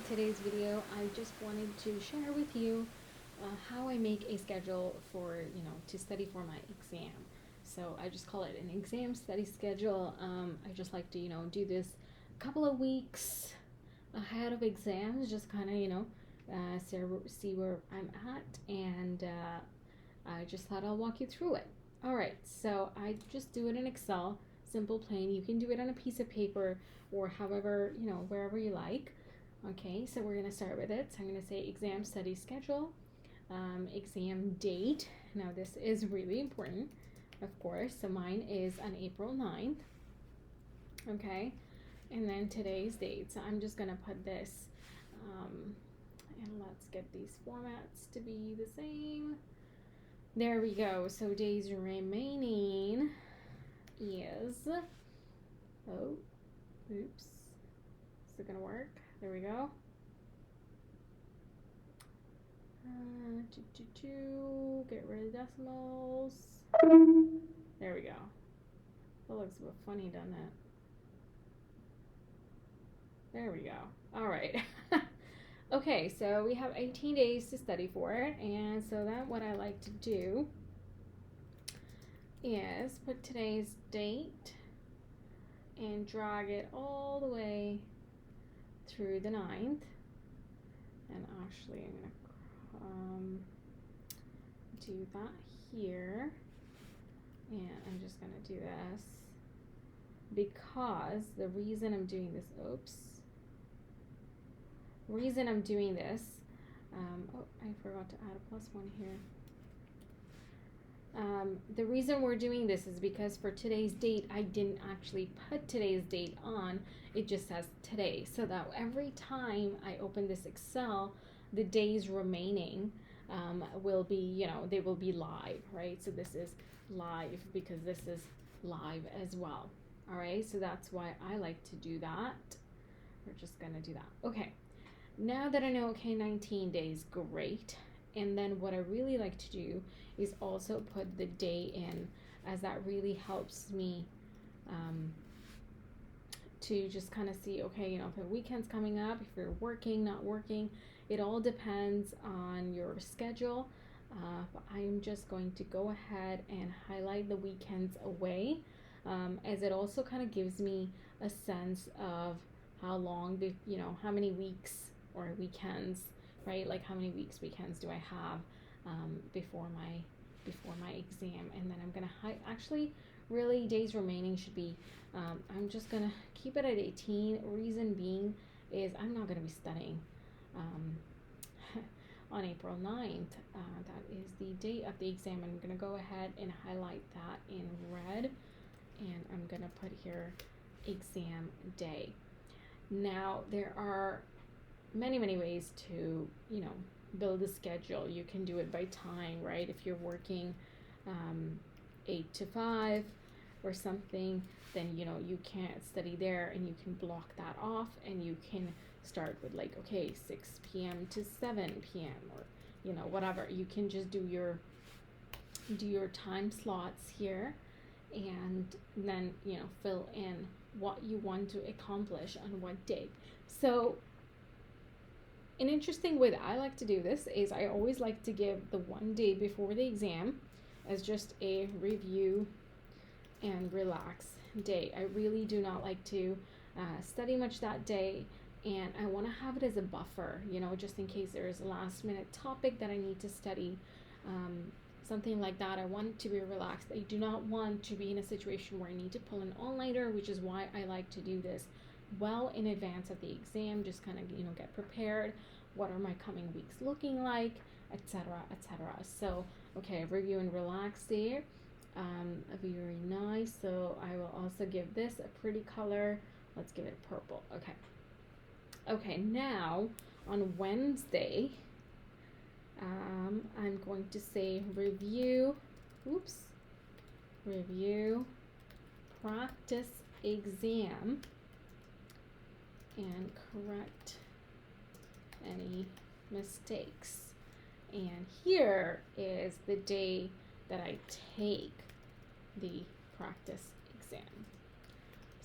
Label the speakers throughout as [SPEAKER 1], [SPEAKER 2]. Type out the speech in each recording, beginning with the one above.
[SPEAKER 1] today's video, I just wanted to share with you how I make a schedule for, to study for my exam. So I just call it an exam study schedule. I just like to, do this a couple of weeks ahead of exams, just kind of, see where I'm at, and I just thought I'll walk you through it. All right, so I just do it in Excel, simple, plain. You can do it on a piece of paper or however, wherever you like. Okay, so we're going to start with it. So I'm going to say exam study schedule, exam date. Now this is really important, of course. So mine is on April 9th. Okay, and then today's date. So I'm just going to put this, and let's get these formats to be the same. There we go. So days remaining is, oh, oops, is it going to work? There we go. Get rid of decimals. There we go. That looks a bit funny, doesn't it? There we go. All right. Okay, so we have 18 days to study for it, and so then what I like to do is put today's date and drag it all the way through the 9th. And actually, I'm going to do that here, and I'm just going to do this because the reason I'm doing this, oh, I forgot to add a +1 here. The reason we're doing this is because for today's date, I didn't actually put today's date on. It just says today, so that every time I open this Excel, the days remaining will be, they will be live, right? So this is live because this is live as well. All right, so that's why I like to do that. We're just gonna do that. Okay, now that I know, okay, 19 days, great. And then what I really like to do is also put the day in, as that really helps me to just kind of see, okay, if the weekend's coming up, if you're working, not working, it all depends on your schedule. But I'm just going to go ahead and highlight the weekends away, as it also kind of gives me a sense of how long, how many weeks or weekends, right? Like how many weekends do I have before my exam? And then I'm gonna actually, really, days remaining should be, I'm just gonna keep it at 18. Reason being is I'm not gonna be studying on April 9th. That is the date of the exam. I'm gonna go ahead and highlight that in red, and I'm gonna put here exam day. Now there are many ways to build a schedule. You can do it by time, right? If you're working 8 to 5 or something, then you can't study there, and you can block that off, and you can start with like, okay, 6 p.m. to 7 p.m. or whatever. You can just do your time slots here, and then fill in what you want to accomplish on what day. So an interesting way that I like to do this is I always like to give the one day before the exam as just a review and relax day. I really do not like to study much that day, and I want to have it as a buffer, just in case there is a last minute topic that I need to study, something like that. I want it to be relaxed. I do not want to be in a situation where I need to pull an all-nighter, which is why I like to do this well in advance of the exam. Just kind of get prepared. What are my coming weeks looking like, etc., etc. So okay, review and relax there. Very nice. So I will also give this a pretty color. Let's give it purple. Okay, now on Wednesday, I'm going to say review practice exam, and correct any mistakes. And here is the day that I take the practice exam.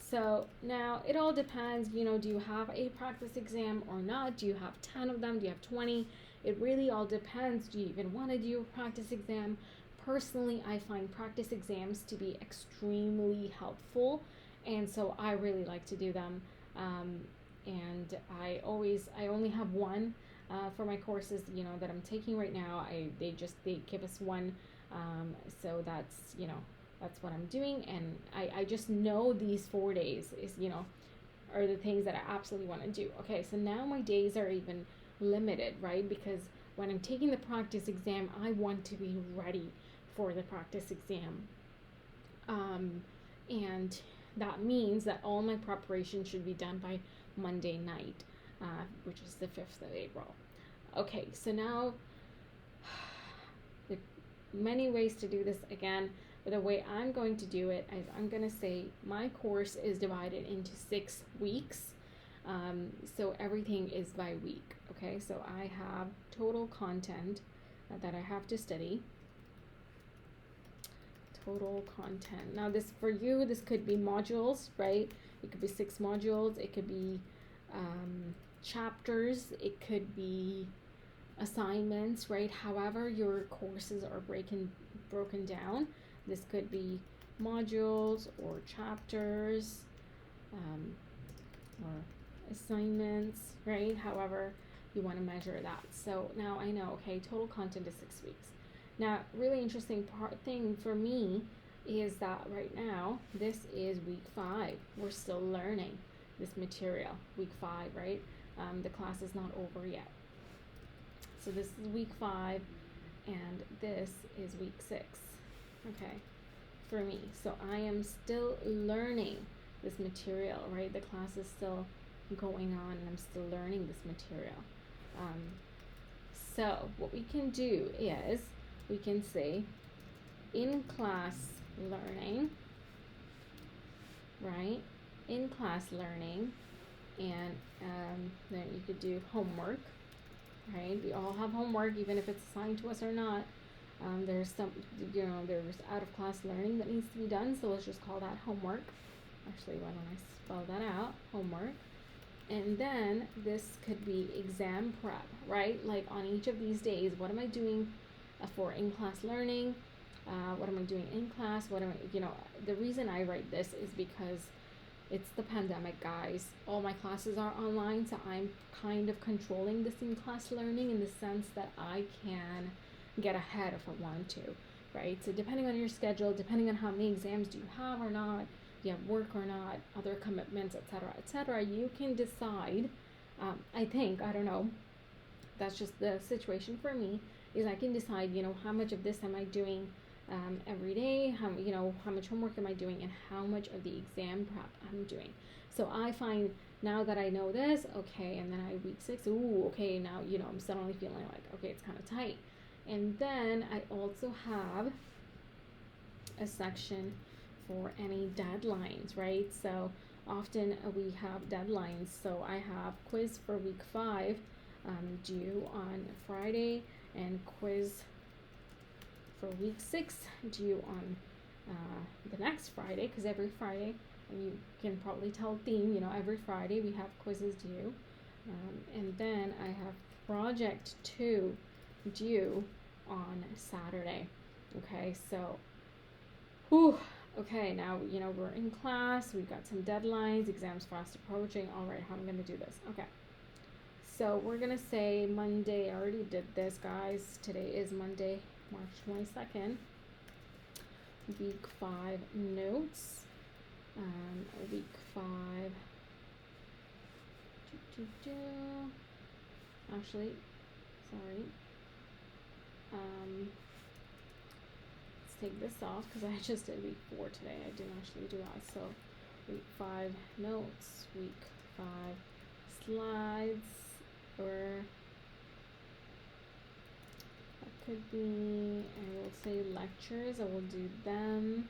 [SPEAKER 1] So now it all depends, you know, do you have a practice exam or not? Do you have 10 of them? Do you have 20? It really all depends. Do you even want to do a practice exam? Personally, I find practice exams to be extremely helpful, and so I really like to do them. And I only have one for my courses, you know, that I'm taking right now. They give us one, so that's what I'm doing, and I just know these 4 days is, you know, are the things that I absolutely want to do. Okay, so now my days are even limited, right? Because when I'm taking the practice exam, I want to be ready for the practice exam. And that means that all my preparation should be done by Monday night, which is the 5th of April. Okay, so now there are many ways to do this again, but the way I'm going to do it is I'm going to say my course is divided into 6 weeks. So everything is by week. Okay, so I have total content that I have to study. Total content. Now this, for you, this could be modules, right? It could be 6 modules. It could be chapters. It could be assignments, right? However your courses are broken down. This could be modules or chapters, or assignments, right? However you want to measure that. So now I know, okay, total content is 6 weeks. Now, really interesting thing for me is that right now, this is week 5. We're still learning this material, week 5, right? The class is not over yet. So this is week 5, and this is week 6, okay, for me. So I am still learning this material, right? The class is still going on, and I'm still learning this material. So what we can do is we can say in class learning, right? In class learning, and then you could do homework, right? We all have homework, even if it's assigned to us or not. There's some, you know, there's out of class learning that needs to be done, so let's just call that homework. Actually, why don't I spell that out? Homework. And then this could be exam prep, right? Like on each of these days, what am I doing for in-class learning? What am I doing in class? What am I, you know, the reason I write this is because it's the pandemic, guys. All my classes are online, so I'm kind of controlling this in-class learning in the sense that I can get ahead if I want to, right? So depending on your schedule, depending on how many exams do you have or not, you have work or not, other commitments, etc., you can decide. I think, I don't know, that's just the situation for me, is I can decide, you know, how much of this am I doing every day, how much homework am I doing, and how much of the exam prep I'm doing. So I find now that I know this, okay, and then I week 6, ooh, okay, now, you know, I'm suddenly feeling like, okay, it's kind of tight. And then I also have a section for any deadlines, right? So often we have deadlines. So I have quiz for week 5 due on Friday, and quiz for week 6 due on the next Friday, because every Friday, and you can probably tell the theme, you know, every Friday we have quizzes due. And then I have project 2 due on Saturday. Okay, so okay, now, you know, we're in class, we've got some deadlines, exams fast approaching. All right, how am I going to do this? Okay, so we're going to say Monday. I already did this, guys. Today is Monday, March 22nd. Week 5 notes. Week 5. Actually, sorry. Let's take this off because I just did week 4 today. I didn't actually do that. So week 5 notes, week 5 slides, or that could be, I will say lectures. I will do them.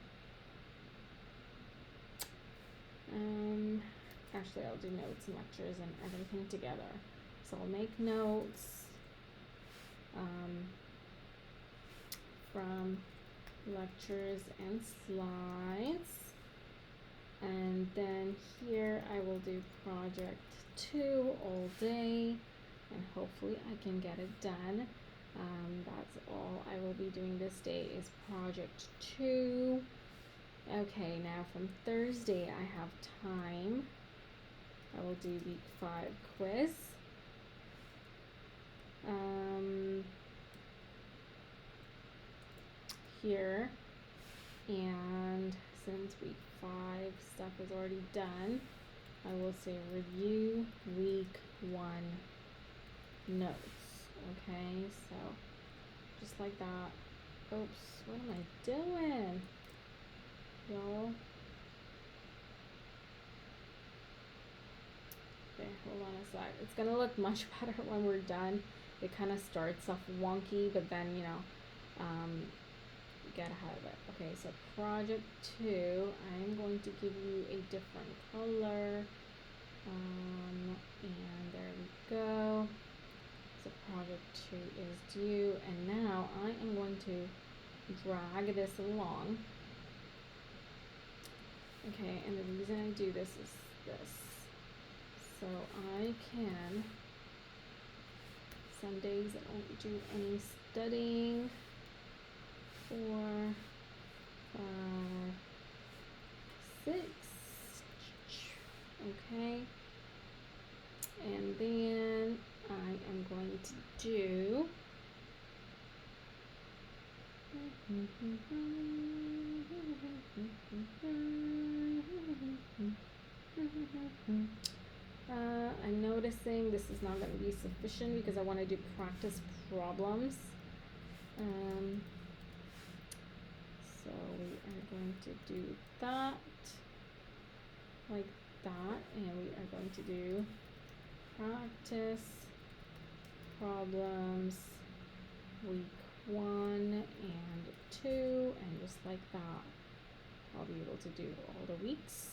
[SPEAKER 1] Actually, I'll do notes and lectures and everything together. So I'll make notes from lectures and slides. And then here I will do project 2 all day, and hopefully I can get it done. That's all I will be doing this day is project 2. Okay, now from Thursday I have time. I will do week 5 quiz. Here, and since week 5 stuff is already done, I will say review week 1 notes. Okay, so just like that. Oops, what am I doing, y'all? Okay, hold on a sec. It's gonna look much better when we're done. It kind of starts off wonky, but then, you know, get ahead of it. Okay, so project 2, I'm going to give you a different color. And there we go. So project 2 is due, and now I am going to drag this along. Okay, and the reason I do this is this. So I can, some days I don't do any studying. 4, 5, 6, okay, and then I am going to do I'm noticing this is not going to be sufficient because I want to do practice problems. So we are going to do that, like that, and we are going to do practice problems week 1 and 2, and just like that, I'll be able to do all the weeks.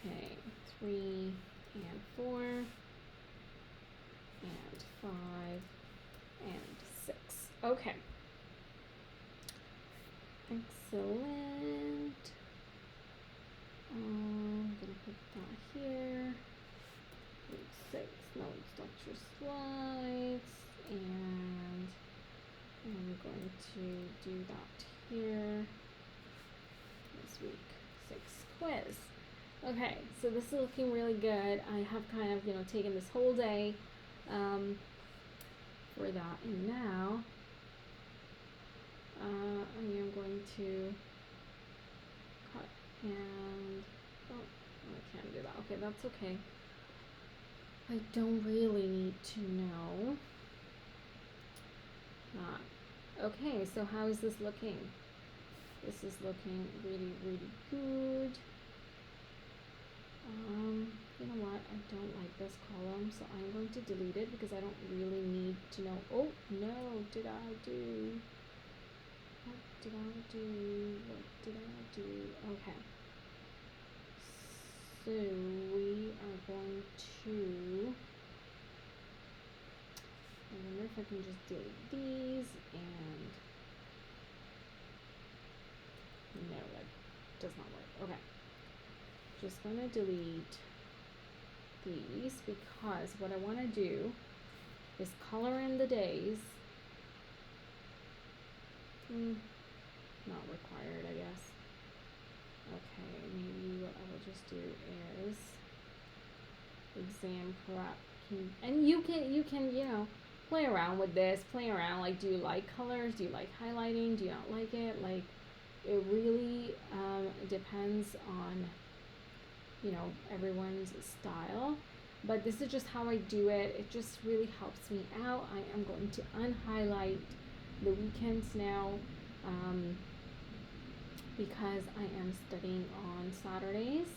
[SPEAKER 1] Okay, 3 and 4 and 5 and 6. Okay. Excellent. I'm gonna put that here. Week 6, notes, lecture slides, and I'm going to do that here. This week 6 quiz. Okay, so this is looking really good. I have kind of, you know, taken this whole day for that, and now I am going to cut and, oh, I can't do that. Okay, that's okay. I don't really need to know. Okay, so how is this looking? This is looking really, really good. You know what? I don't like this column, so I'm going to delete it because I don't really need to know. Oh, no, did I do? What did I do? What did I do? Okay. So we are going to, I wonder if I can just delete these, and no, that does not work. Okay. Just gonna delete these because what I want to do is color in the days. Not required, I guess. Okay, maybe what I will just do is exam prep. And you can, you know, play around with this, play around, like, do you like colors? Do you like highlighting? Do you not like it? Like, it really depends on, you know, everyone's style, but this is just how I do it. It just really helps me out. I am going to unhighlight the weekends now because I am studying on Saturdays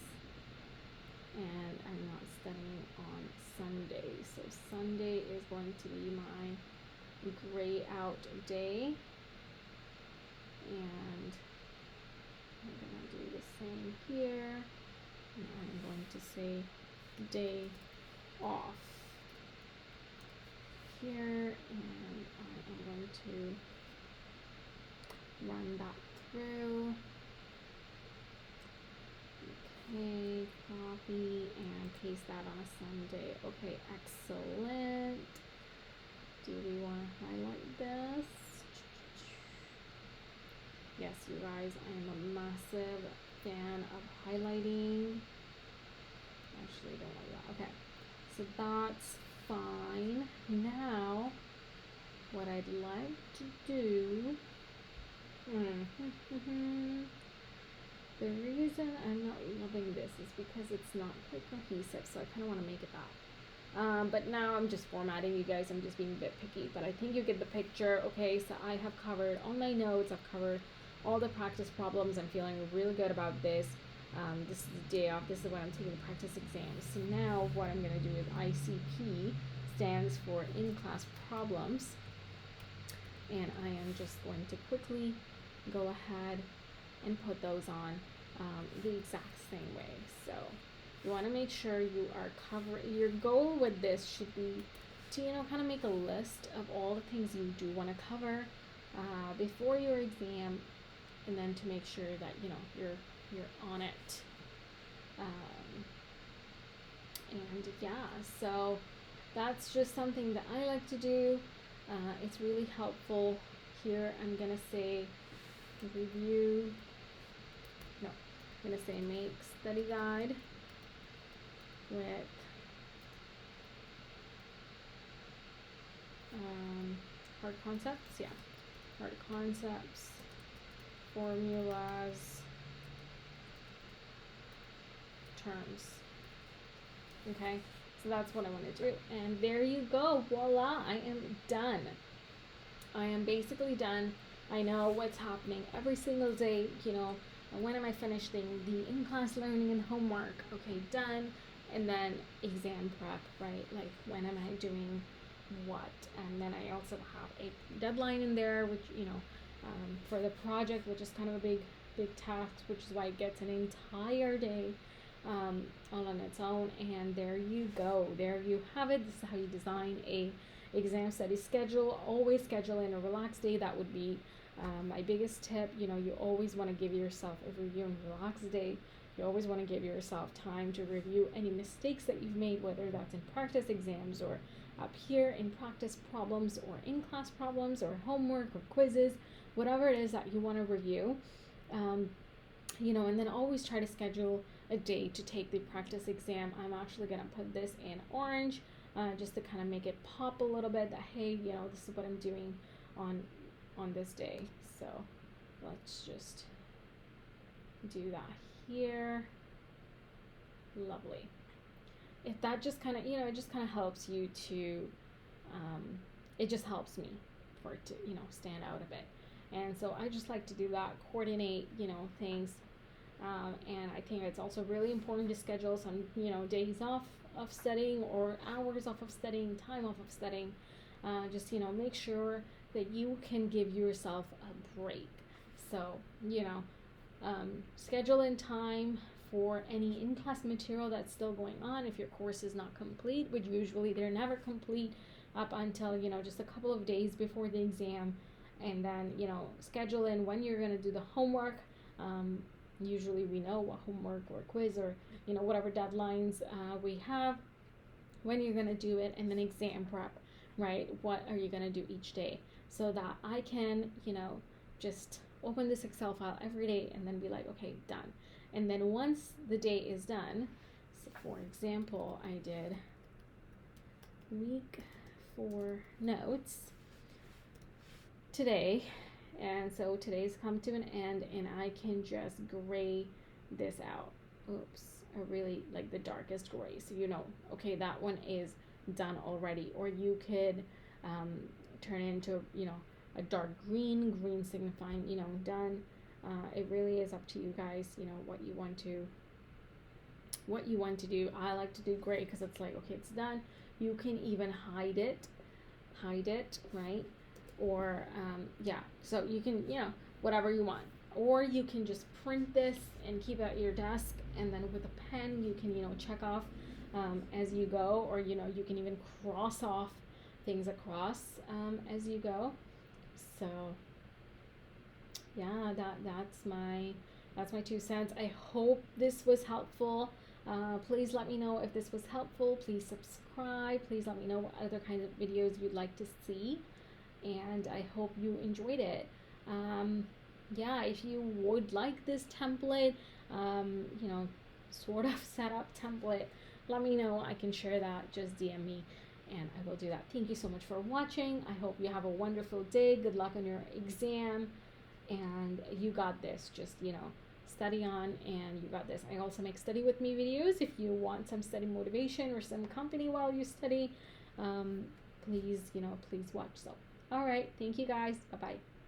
[SPEAKER 1] and I'm not studying on Sundays. So Sunday is going to be my gray out day, and I'm gonna do the same here. And I'm going to say day off here, and I am going to run that through. Okay, copy and paste that on a Sunday. Okay, excellent. Do we want to highlight this? Yes, you guys, I am a massive fan of highlighting. Actually, don't like that. Okay, so that's fine. Now, what I'd like to do. The reason I'm not loving this is because it's not quite cohesive, so I kind of want to make it that. But now I'm just formatting, you guys. I'm just being a bit picky, but I think you get the picture. Okay, so I have covered all my notes. I've covered all the practice problems. I'm feeling really good about this. This is the day off. This is when I'm taking the practice exams. So now what I'm going to do is ICP stands for in-class problems. And I am just going to quickly go ahead and put those on the exact same way. So you want to make sure you are covering. Your goal with this should be to, kind of make a list of all the things you do want to cover before your exam, and then to make sure that you're on it. And yeah, so that's just something that I like to do. It's really helpful. Here I'm gonna say review. No, I'm gonna say make study guide with hard concepts. Yeah, hard concepts, formulas, terms. Okay, so that's what I want to do. And there you go. Voila, I am done. I am basically done. I know what's happening every single day. When am I finishing the in-class learning and homework? Okay, done. And then exam prep, right? Like, when am I doing what? And then I also have a deadline in there, which, for the project, which is kind of a big task, which is why it gets an entire day all on its own. And there you go. There you have it. This is how you design a exam study schedule. Always schedule in a relaxed day. That would be my biggest tip. You always want to give yourself a review and relaxed day. You always want to give yourself time to review any mistakes that you've made, whether that's in practice exams or up here in practice problems or in class problems or homework or quizzes, whatever it is that you want to review. And then always try to schedule a day to take the practice exam. I'm actually going to put this in orange just to kind of make it pop a little bit that, hey, this is what I'm doing on this day. So let's just do that here. Lovely. If that just kind of, it just kind of helps you to, it just helps me for it to, stand out a bit. And so I just like to do that, coordinate, things. And I think it's also really important to schedule some, days off of studying or hours off of studying, time off of studying. Just, make sure that you can give yourself a break. So, schedule in time for any in-class material that's still going on. If your course is not complete, which usually they're never complete up until, just a couple of days before the exam. And then, schedule in when you're going to do the homework. Usually we know what homework or quiz or, whatever deadlines we have, when you're going to do it, and then exam prep, right? What are you going to do each day? So that I can, just open this Excel file every day and then be like, okay, done. And then once the day is done, so for example, I did week 4 notes today. And so today's come to an end and I can just gray this out. Oops, I really like the darkest gray. So okay, that one is done already. Or you could turn it into, a dark green signifying, done. It really is up to you guys, what you want to do. I like to do gray because it's like, okay, it's done. You can even hide it, right? Or so you can, whatever you want. Or you can just print this and keep it at your desk, and then with a pen you can, check off as you go, or you can even cross off things across as you go. So yeah, that's my That's my 2 cents. I hope this was helpful. Please let me know if this was helpful. Please subscribe. Please let me know what other kinds of videos you'd like to see. And I hope you enjoyed it. Yeah, if you would like this template, you know, sort of setup template, let me know. I can share that. Just DM me and I will do that. Thank you so much for watching. I hope you have a wonderful day. Good luck on your exam. And you got this. Just, you know, study on and you got this. I also make study with me videos if you want some study motivation or some company while you study. Please, you know, please watch. So, all right. Thank you guys. Bye-bye.